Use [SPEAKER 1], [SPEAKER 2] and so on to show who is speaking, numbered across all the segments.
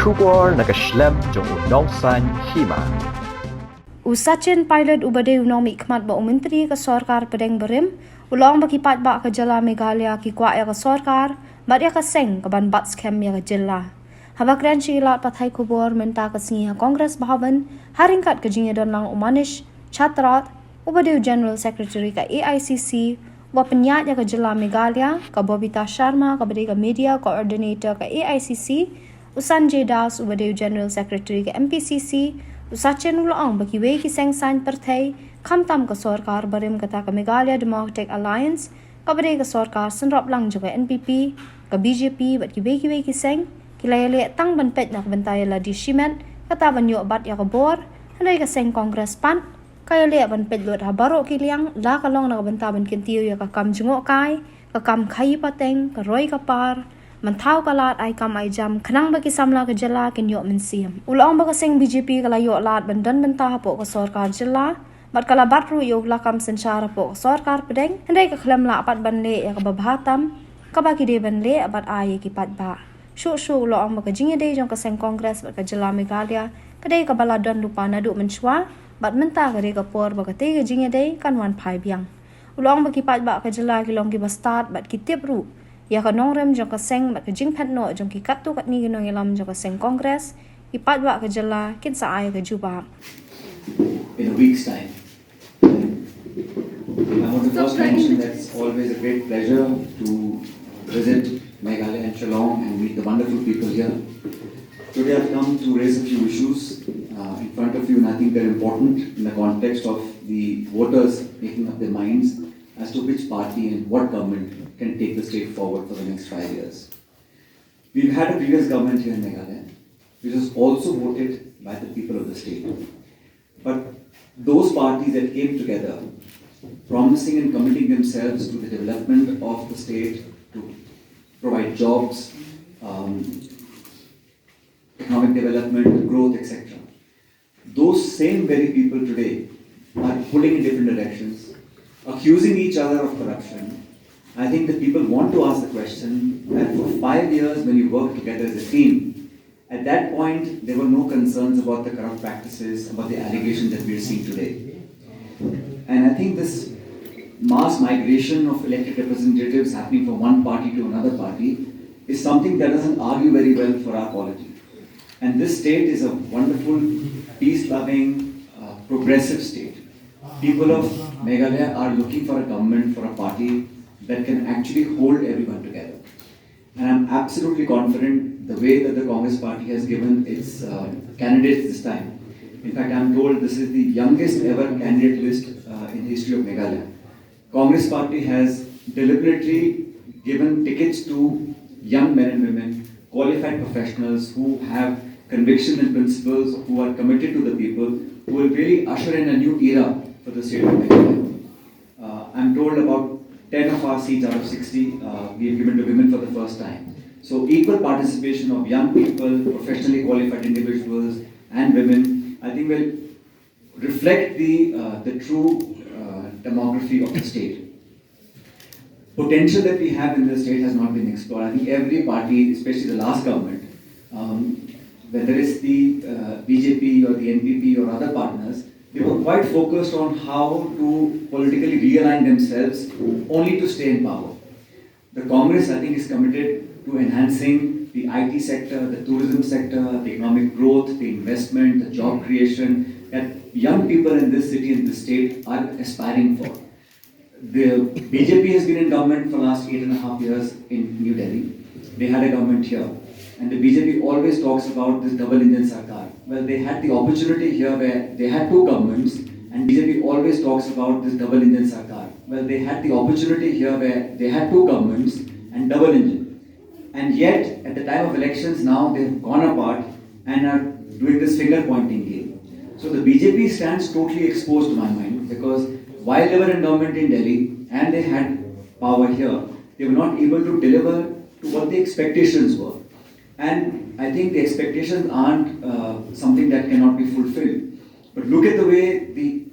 [SPEAKER 1] Shubor nakaslem jong unong Saiñ Hima.
[SPEAKER 2] Usachen pilot ubade unong mikmat ba menteri ke sarkar pedeng berim ulang bagi pat ba ke jala Meghalaya ki kwa ya ke sarkar bat ya ke Seng ke ban bat scam ya ke jala. Habakran Pyrthei Pyrthei kubur menta ke singiha Kongres Bhavan haringkat ke jingya dan lang umanish chatrat ubade General Secretary ke AICC wa penyat ya ke jala Meghalaya ke Bobita Sharma ke bade ke Media Coordinator ke AICC usan Das ubade General Secretary ke MPCC usachen ulang bagi Kiwei ki Seng Saiñ Pyrthei kamtam ke sarkar barim kata ke Meghalaya Democratic Alliance ke bade ke sarkar senrap lang juga NPP ke BJP bat Kiwei ki Seng Ïaleh tang ban Peit nak bentai la di shimet kata ban yo bat ya ke bor handai ke Seng Kongres pan ke Ïaleh ban Peit lot ha Baroh ki Liang la kalong nak bentai ban kentiu ya ke kam jengok kai ke kam khai pateng ke roi ke par mentau kalat ai kam ai jam kenang bagi samla ke jela ken yo mensiam ulang bagi Seng BJP kala yo lat bendan bentah po ke sarkar jela bat kala batru yo la kam sencara po ke sarkar pedeng handai ke khlem la pat ban le ya ke babhatam ke bagi de ban le bat ai ki pat ba shu ulang bagi jingye de jong ke Seng Kongres bat ke jela Meghalaya kedai ke baladon lupa nadu menchwa bat mentah ke de ke por bagi te ke jingye de kan wan phai biang ulang bagi pat ba ke jela ki long ki bastart bat ki tip ru ya ka nongrem jong ka Seng bat ka jing phat no jong ki kat tu kat ni ginong ilam jong ka Seng Kongres ki pat wa ka jala kin sa ay ka juba
[SPEAKER 3] in a week's time. I want to first mention that it's always a great pleasure to visit Meghalaya and Shillong and meet the wonderful people here. Today I've come to raise a few issues in front of you, and I think they're important in the context of the voters making up their minds as to which party and what government can take the state forward for the next 5 years. We've had a previous government here in Meghalaya, which was also voted by the people of the state. But those parties that came together, promising and committing themselves to the development of the state, to provide jobs, economic development, growth, etc. Those same very people today are pulling in different directions, accusing each other of corruption. I think that people want to ask the question that for 5 years when you work together as a team, at that point there were no concerns about the corrupt practices, about the allegations that we are seeing today. And I think this mass migration of elected representatives happening from one party to another party is something that doesn't argue very well for our polity. And this state is a wonderful, peace-loving, progressive state. People of Meghalaya are looking for a government, for a party that can actually hold everyone together. And I'm absolutely confident the way that the Congress party has given its candidates this time. In fact, I'm told this is the youngest ever candidate list in the history of Meghalaya. Congress party has deliberately given tickets to young men and women, qualified professionals who have conviction and principles, who are committed to the people, who will really usher in a new era for the state of Meghalaya. I'm told about 10 of our seats out of 60 we have given to women for the first time. So equal participation of young people, professionally qualified individuals and women, I think will reflect the true demography of the state. Potential that we have in the state has not been explored. I think every party, especially the last government, whether it's the BJP or the NPP or other partners, they were quite focused on how to politically realign themselves only to stay in power. The Congress, I think, is committed to enhancing the IT sector, the tourism sector, the economic growth, the investment, the job creation that young people in this city and this state are aspiring for. The BJP has been in government for the last 8.5 years in New Delhi. They had a government here. And the BJP always talks about this double engine sarkar. Well, they had the opportunity here where they had two governments, and BJP always talks about this double engine sarkar. Well, they had the opportunity here where they had two governments and double engine. And yet, at the time of elections now, they've gone apart and are doing this finger pointing game. So the BJP stands totally exposed to my mind, because while they were in government in Delhi and they had power here, they were not able to deliver to what the expectations were. And I think the expectations aren't something that cannot be fulfilled. But look at the way the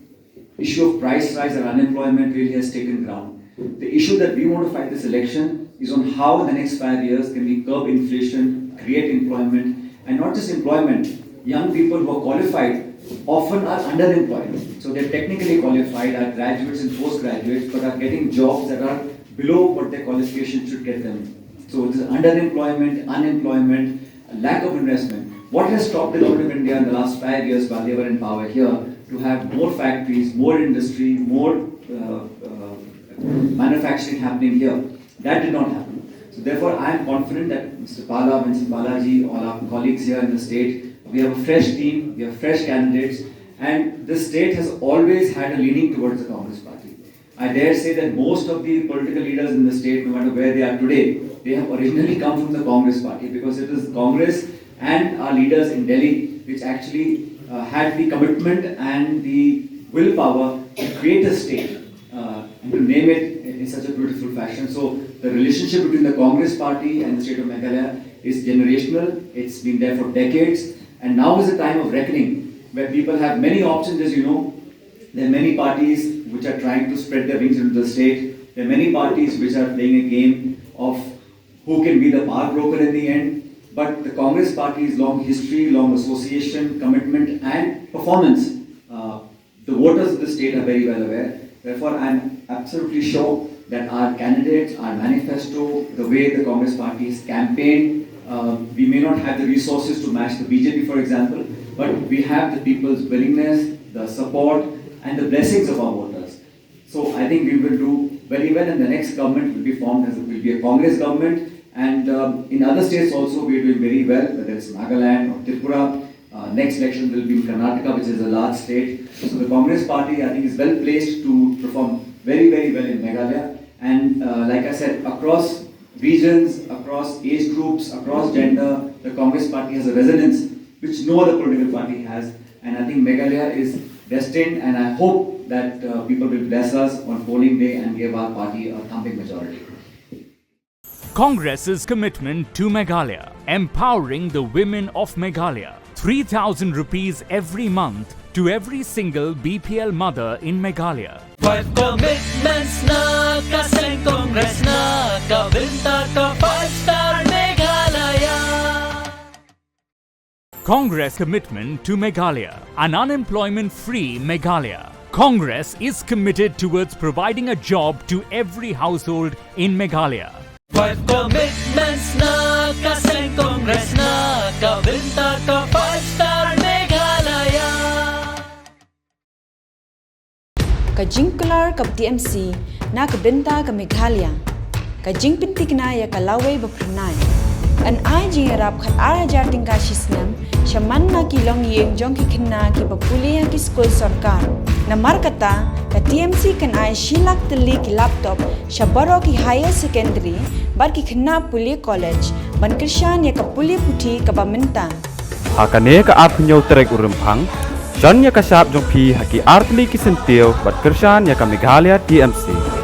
[SPEAKER 3] issue of price rise and unemployment really has taken ground. The issue that we want to fight this election is on how in the next 5 years can we curb inflation, create employment, And not just employment, young people who are qualified often are underemployed. So they're technically qualified, are graduates and postgraduates, but are getting jobs that are below what their qualification should get them. So this underemployment, unemployment, lack of investment. What has stopped the government of India in the last 5 years while they were in power here to have more factories, more industry, more manufacturing happening here? That did not happen. So therefore, I am confident that Mr. Pala, Mr. Balaji, all our colleagues here in the state, we have a fresh team, we have fresh candidates, and this state has always had a leaning towards the Congress party. I dare say that most of the political leaders in the state, no matter where they are today, they have originally come from the Congress party, because it is Congress and our leaders in Delhi which actually had the commitment and the willpower to create a state and to name it in such a beautiful fashion. So the relationship between the Congress party and the state of Meghalaya is generational. It's been there for decades, and now is a time of reckoning where people have many options. As you know, there are many parties which are trying to spread their wings into the state. There are many parties which are playing a game of who can be the power broker in the end. But the Congress party's long history, long association, commitment and performance, the voters of the state are very well aware. Therefore, I am absolutely sure that our candidates, our manifesto, the way the Congress party is campaigned, we may not have the resources to match the BJP, for example, but we have the people's willingness, the support and the blessings of our voters. So I think we will do very well, and the next government will be formed as will be a Congress government. And in other states also we are doing very well, whether it's Nagaland or Tripura. Next election will be in Karnataka, which is a large state. So the Congress party, I think, is well placed to perform very, very well in Meghalaya. And like I said, across regions, across age groups, across gender, the Congress party has a resonance which no other political party has. And I think Meghalaya is destined, and I hope that people will bless us on polling day and give our party a thumping majority.
[SPEAKER 4] Congress's commitment to Meghalaya, empowering the women of Meghalaya. 3,000 rupees every month to every single BPL mother in Meghalaya.
[SPEAKER 5] 5 commitments na ka Seng Congress na kabinta ka 5-star Meghalaya.
[SPEAKER 4] Congress commitment to Meghalaya, an unemployment-free Meghalaya. Congress is committed towards providing a job to every household in Meghalaya.
[SPEAKER 5] 5 commitments na ka Seng Congress na kabinta ka 5-star Meghalaya.
[SPEAKER 6] Kajingkular kab TMC na kabinta ka Meghalaya. Kajingpintik na ya kalaway bapranay. An ay jingarap khat arajar tingka shisnam shaman na kilong yeng jong kikina ki papuli ki school sarkar. Na markata ka TMC kan ay shilak tali ki laptop sha Baroh ki higher secondary bar ki khna puli college ban krishan ya ka puli puthi ka baminta.
[SPEAKER 7] Hakane ka apnyo trek urumphang Jan ya ka sap jong phi haki artli ki sentil bat krishan ya ka Meghalaya TMC.